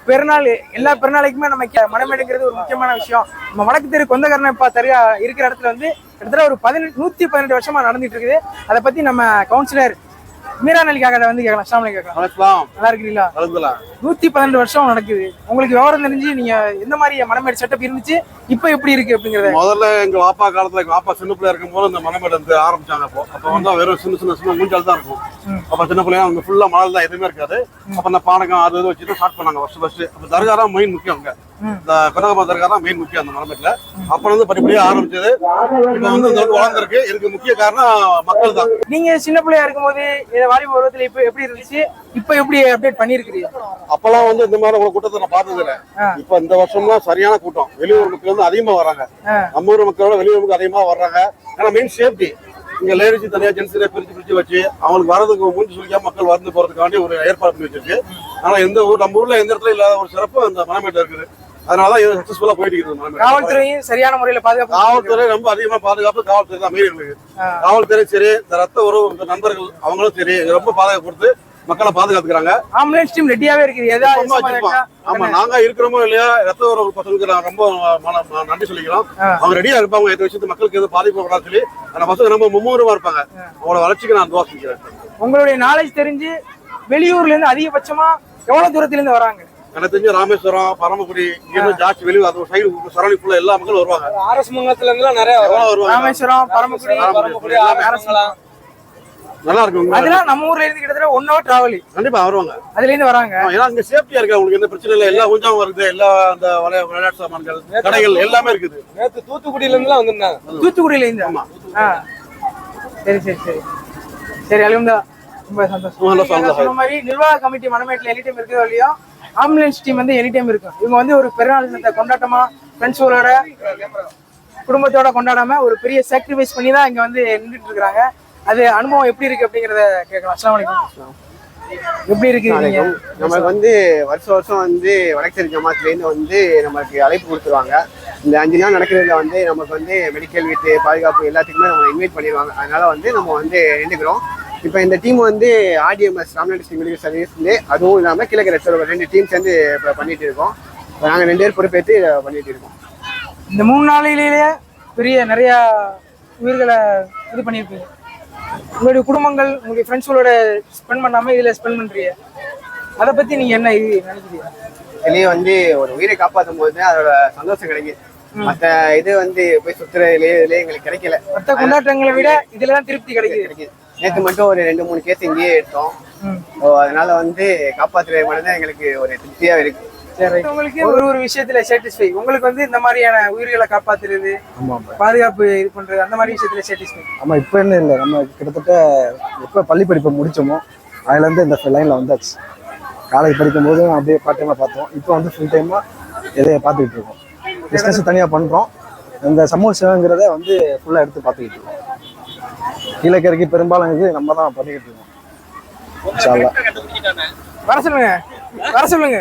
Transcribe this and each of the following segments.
பெருநாள் எல்லா பெருநாளைக்குமே நம்ம மனமேடுங்கிறது ஒரு முக்கியமான விஷயம். நம்ம வடக்கு தெரு கொந்தகரணை தரியா இருக்கிற இடத்துல வந்து கிட்டத்தட்ட ஒரு 118 வருஷமா நடந்துட்டு இருக்குது. அதை பத்தி நம்ம கவுன்சிலர் மீரான் அலி காக்கா வந்து கேட்கலாம். அஸ்ஸலாமு அலைக்கும். நல்லா இருக்கிறீங்களா? 112 வருஷம் நடக்குது. உங்களுக்கு விவரம் தெரிஞ்சு நீங்க எந்த மாதிரி மனமேடு செட்டப் இருந்துச்சு, இப்ப எப்படி இருக்கு அப்படிங்கறது? முதல்ல எங்க வாப்பா காலத்துல எங்க வாப்பா சின்ன பிள்ளையா இருக்கும் போது இந்த மனமேடு வந்து ஆரம்பிச்சாங்க. அப்ப வந்து வெறும் சின்ன மூஞ்சால் தான் இருக்கும். அப்ப சின்ன பிள்ளையா அவங்க ஃபுல்லா மணல் தான், எதுவுமே இருக்காது. அப்ப இந்த பானகம் அது இது வச்சுட்டு ஸ்டார்ட் பண்ணாங்க ஃபர்ஸ்ட். அப்ப தர்கா தான் மெயின் முக்கியம். அங்க இந்த கனகமா தர்கா தான் மெயின் முக்கியம் அந்த மனமேட்ல. அப்ப வந்து படிப்படியா ஆரம்பிச்சது. இப்ப வந்து வளர்ந்துருக்கு. இதுக்கு முக்கிய காரணம் மக்கள் தான். நீங்க சின்ன பிள்ளையா இருக்கும் போது வாலிப பருவத்துல இப்ப எப்படி இருந்துச்சு, இப்ப எப்படி அப்டேட் பண்ணிருக்கீங்க? அப்பெல்லாம் வந்து இந்த மாதிரி கூட்டத்தை நான் பார்த்தது இல்லை. இப்ப இந்த வருஷம்லாம் சரியான கூட்டம். வெளியூர் மக்கள் வந்து அதிகமா வர்றாங்க. நம்ம ஊர் மக்களோட வெளியூர் மக்கள் அதிகமா வர்றாங்க. ஏன்னா மெயின் சேஃப்டி. இங்க லேடிஸ் தனியா ஜென்ஸ் பிரிச்சு வச்சு அவங்களுக்கு வரதுக்கு மூஞ்சி சுழிக்காம மக்கள் வந்து போறதுக்காண்டி ஒரு ஏற்பாடு பண்ணி வச்சிருக்கு. ஆனா எந்த ஊர் நம்ம ஊர்ல எந்த இடத்துல இல்லாத ஒரு சிறப்பு அந்த மனமேட்ல இருக்குது. அதனாலதான் இது சக்சஸ்ஃபுல்லா போயிட்டு இருக்குது. காவல்துறையும் சரியான முறையில பாதுகாப்பு. காவல்துறை ரொம்ப அதிகமா பாதுகாப்பு. காவல்துறை தான் மீறி இருக்கு. காவல்துறை சரி, இந்த ரத்த உறவு நண்பர்கள் அவங்களும் சரி ரொம்ப பாதுகாப்பு கொடுத்து மக்களை பாதுகாத்துக்கிறாங்க. ஆம்புலன்ஸ் டீம் ரெடியாவே இருக்குது. ஆமா, நாங்க இருக்கிறோமோ இல்லையா, ரத்த உறவு பசங்களுக்கு ரொம்ப நன்றி சொல்லிக்கிறோம். அவங்க ரெடியா இருப்பாங்க. இந்த விஷயத்து மக்களுக்கு எதுவும் பாதிப்பு வராது சொல்லி அந்த பசங்க ரொம்ப மும்முரமா இருப்பாங்க. அவங்களோட வளர்ச்சிக்கு நான் துவா செஞ்சுக்கிறேன். உங்களுடைய நாலேஜ் தெரிஞ்சு வெளியூர்ல இருந்து அதிகபட்சமா எவ்வளவு தூரத்துல இருந்து வராங்க? எனக்கு தெரிஞ்சு ராமேஸ்வரம், பரமக்குடி, இங்கிருந்து ஜாஸ்தி வெளியூர் அது சைடு சரௌண்டிங் ஃபுல்லா எல்லா மக்களும் வருவாங்க. ஆர்எஸ் மங்கலத்துல இருந்து நிறைய வருவாங்க. ராமேஸ்வரம், பரமக்குடி நல்லா இருக்கும். அதெல்லாம் நம்ம ஊர்ல இருந்து கிட்டத்தட்ட 1 hour டிராவல். கண்டிப்பா வருவாங்க. அதுல இருந்து வராங்க. ஏன்னா இங்க சேஃப்டியா இருக்கு. உங்களுக்கு எந்த பிரச்சனை இல்ல. எல்லா கொஞ்சம் வருது. எல்லா அந்த விளையாட்டு சாமான்கள், கடைகள் எல்லாமே இருக்குது. நேத்து தூத்துக்குடியில இருந்துலாம் வந்திருந்தாங்க. தூத்துக்குடியில இருந்து. ஆமா. சரி சரி சரி சரி அலுவலா ரொம்ப சந்தோஷம். சொன்ன மாதிரி நிர்வாக கமிட்டி மனமேட்ல எனி டைம் இருக்கிறதோ இல்லையோ, ஆம்புலன்ஸ் டீம் வந்து எனி டைம் இருக்கும். இவங்க வந்து ஒரு பெருநாள் தினத்தை கொண்டாட்டமா ஃப்ரெண்ட்ஸோட குடும்பத்தோட கொண்டாடாம ஒரு பெரிய சாக்ரிஃபைஸ் பண்ணி தான் இங்க வந்து நின்றுட்டு இருக்காங்க. அது அனுபவம் எப்படி இருக்கு அப்படிங்கறத கேட்கலாம். அஸ்ஸலாமு அலைக்கும். எப்படி இருக்கு? நமக்கு வந்து வருஷம் வந்து வடக்கு ஜமாத்துல இருந்து வந்து நமக்கு அழைப்பு கொடுத்துருவாங்க. இந்த 5 நாள் நடக்கிறதுல வந்து நமக்கு வந்து மெடிக்கல் வீட்டு பாதுகாப்பு எல்லாத்துக்குமே நம்ம இன்வைட் பண்ணிடுவாங்க. அதனால வந்து நம்ம வந்து நின்றுக்கிறோம். இப்போ இந்த டீம் வந்து RDMS ராம்நாடு டிஸ்ட்ரிக்ட் மெடிக்கல் சர்வீஸ்லேருந்து, அதுவும் இல்லாமல் கிழக்கு ரெட் 2 டீம் சேர்ந்து இப்போ பண்ணிட்டு இருக்கோம். நாங்கள் 2 பேர் பொறுப்பேற்று பண்ணிட்டு இருக்கோம். இந்த 3 நாளிலேயே பெரிய நிறைய உயிர்களை இது பண்ணியிருப்பீங்க. உங்களுடைய குடும்பங்கள் உங்களுடைய ஃப்ரெண்ட்ஸுகளோட ஸ்பெண்ட் பண்ணாம இதுல ஸ்பெண்ட் பண்றீங்க. அதை பத்தி நீங்க என்ன இது நினைக்கிறீங்க? இதுலயே வந்து ஒரு உயிரை காப்பாற்றும் போது அதோட சந்தோஷம் கிடைக்குது. மற்ற இது வந்து போய் சுத்துறதுலயே எங்களுக்கு கிடைக்கல. மற்ற கொண்டாட்டங்களை விட இதுலதான் திருப்தி கிடைக்குது. நேற்று மட்டும் ஒரு 2-3 கேஸ் இங்கேயே எடுத்தோம். அதனால வந்து காப்பாற்றுறது மட்டும் தான் எங்களுக்கு ஒரு திருப்தியா இருக்கு. உங்களுக்கு ஒரு விஷயத்துல சாட்டிஸ்ஃபை, உங்களுக்கு வந்து இந்த மாதிரியான உயிர்களை காப்பாத்துறது, பாதுகாப்பு இது பண்றது, அந்த மாதிரி விஷயத்துல சாட்டிஸ்ஃபை? ஆமா, இப்ப என்ன இல்லை, நம்ம கிட்டத்தட்ட எப்ப பள்ளி படிப்பை முடிச்சோமோ அதுல இருந்து இந்த லைன்ல வந்தாச்சு. காலேஜ் படிக்கும் போது அப்படியே பார்ட் டைமா பார்த்தோம். இப்போ வந்து ஃபுல் டைமா எதைய பார்த்துக்கிட்டு இருக்கோம். பிஸ்னஸ் தனியா பண்றோம். இந்த சமூக சேவைங்கிறத வந்து ஃபுல்லா எடுத்து பார்த்துக்கிட்டு இருக்கோம். கீழக்கரைக்கு பெரும்பாலும் இது நம்ம தான் பண்ணிக்கிட்டு இருக்கோம். வர சொல்லுங்க, வர சொல்லுங்க.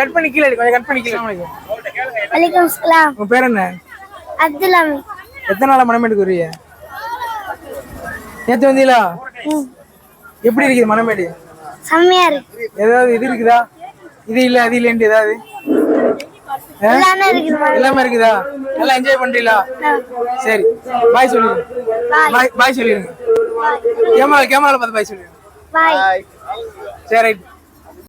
கட் பண்ணி கீழே கொஞ்சம் கட் பண்ணி கீழே. வலைக்கம் சலாம். உங்க பேர் என்ன? அப்துல் அமீன். எத்தனை நாளா மனமேடுக்கு வரீங்க? நேத்து வந்தீங்களா? எப்படி இருக்குது மனமேடு? செம்மையா இருக்கு. ஏதாவது இது இருக்குதா? இது இல்ல அது இல்லன்னு ஏதாவது? எல்லாமே இருக்குதா? நல்லா என்ஜாய் பண்றீங்களா? சரி, பாய் சொல்லுங்க. பாய் சொல்லிடுங்க. கேமரால பார்த்து பாய் சொல்லுங்க. பாய். சரி, ரைட்.